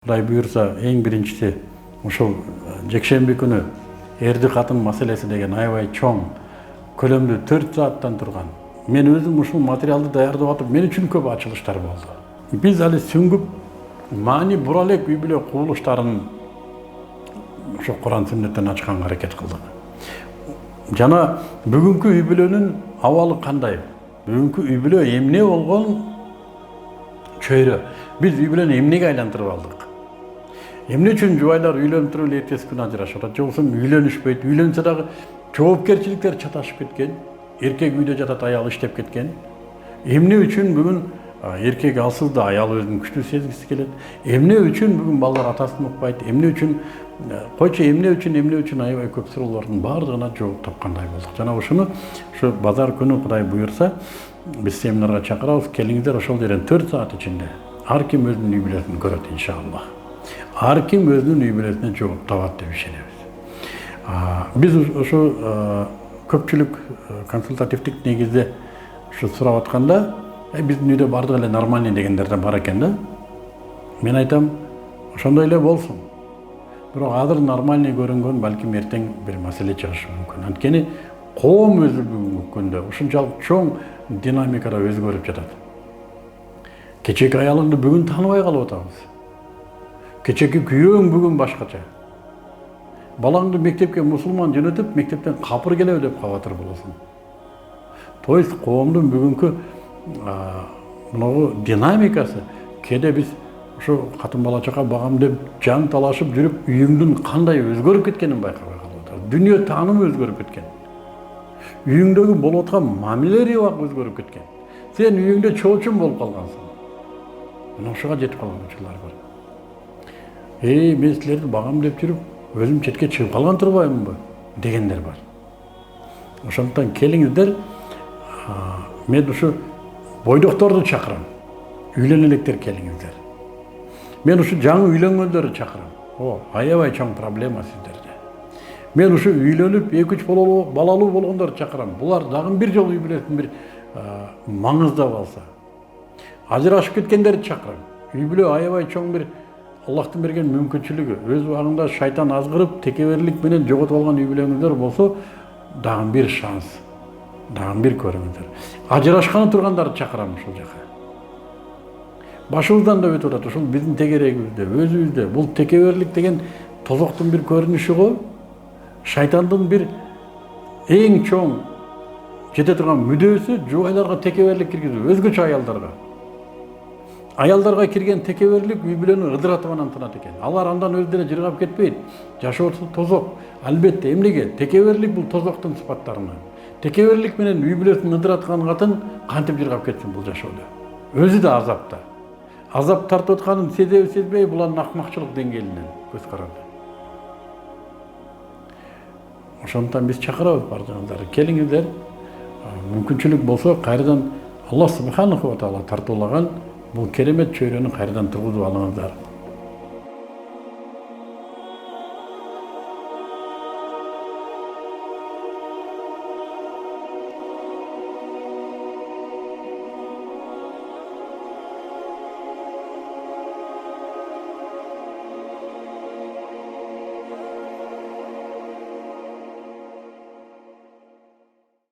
Құдай бұйырса, ең біріншісі ушул жекшемби күнү эрди катын маселеси деген аябай чоң, көлөмдүү 4 сааттан турган. Мен өзүм ушул материалды даярдап атып, мен үчүн көп ачылыштар болду. Биз али сүңгүп маани бура элек үй бүлө кубулуштарын ошо Куран сүннөттөн ачканга аракет кылдык. Жана бүгүнкү үй бүлөнүн абалы кандай? Бүгүнкү үй бүлө эмне болгон чөйрө? Биз үй бүлөнү эмнеге айлантырып алдык? Эмне үчүн жубайлар үйлөнүп туруп эле эртеси күнү ажырашат? Же болбосо үйлөнүшпөйт, үйлөнсө дагы жоопкерчиликтер чаташып кеткен, эркек үйдө жатат, аял иштеп кеткен. Эмне үчүн бүгүн эркек алсыз да аял өзүн күчтүү сезгиси келет? Эмне үчүн бүгүн балдар атасын укпайт? Эмне үчүн эмне үчүн аябай көп суроолордун баардыгына жооп тапкандай болдук. Жана ушуну ушу базар күнү Кудай буйрса биз семинарга чакырабыз. Келиңиздер, ошол жерден 4 саат ичинде ар ким өзүнүн үй бүлөсүн көрөт иншаллах. Ар ким өзүнүн үй бүлөсүнө жооп табат деп ишенебиз. Биз ошо көпчүлүк консультативдик негизде ушу сурап атканда, биздин үйдө бардык эле нормальный дегендер да бар экен да. Мен айтам, ошондой эле болсун. Бирок азыр нормальный көрүнгөн балким эртең бир маселе чыгышы мүмкүн. Анткени коом өзү бүгүнкү күндө ушунчалык чоң динамикада өзгөрүп жатат. Кечеки аялыңды бүгүн тааныбай калып атабыз. Кечеки күйөөң бүгүн башкача. Балаңды мектепке мусулман жөнөтүп, мектептен капыр келеби деп кабатыр болосуң. То есть коомдун бүгүнкү мынагу динамикасы, кээде биз ошо катын бала чака багам деп жан талашып жүрүп, үйүңдүн кандай өзгөрүп кеткенин байкабай калып атабыз. Дүйнө таанымы өзгөрүп кеткен. Үйүңдөгү болуп аткан мамилелери бак өзгөрүп кеткен. Сен үйүңдө чоочун болуп калгансың. Мына ошого жетип калган учурлар бар. Мен силерди багам деп жүрүп, өзүм четке чыгып калган турбаймынбы дегендер бар. Ошондуктан келиңиздер, мен ушу бойдокторду чакырам. Үйлөнө электер келиңиздер. Мен ушу жаңы үйлөнгөндөрдү чакырам. Аябай чоң проблема сиздерде. Мен ушу үйлөнүп 2-3 балалуу болгондорду чакырам. Булар дагы бир жолу үй бүлөсүн бир маңыздап алса. Ажырашып кеткендерди чакырам. Үй бүлө аябай чоң бир Аллахтын берген мүмкүнчүлүгү. Өз убагында шайтан азгырып, текеберлик менен жоготуп алган үй бүлөңүздөр болсо, дагы бир шанс, дагы бир көрүңүздөр. Ажырашканы тургандарды чакырам ушул жака. Башыбыздан да өтүп атат, ушул биздин тегерегибизде, өзүбүздө. Бул текеберлик деген тозоктун бир көрүнүшү го, шайтандын бир эң чоң жете турган мүдөөсү жубайларга текеберлик киргизүү, өзгөчө аялдарга. Аялдарга кирген текеберлик үй бүлөнү ыдыратып анан тынат экен. Алар андан өз деле жыргап кетпейт. Жашоосу тозок. Албетте, эмнеге? Текеберлик бул тозоктун сыпаттарынан. Текеберлик менен үй бүлөсүн ыдыраткан катын кантип жыргап кетсин бул жашоодо? Өзү да азапта. Азап тартып атканын сезеби сезбей, булардын акмакчылык деңгээлинен көз каранды. Ошондуктан биз чакырабыз бардыгыңыздарды. Келиңиздер, мүмкүнчүлүк болсо кайрадан Аллах субханаху ва таала тартуулаган бул керемет чөйрөнү кайрадан тургузуп алыңыздар.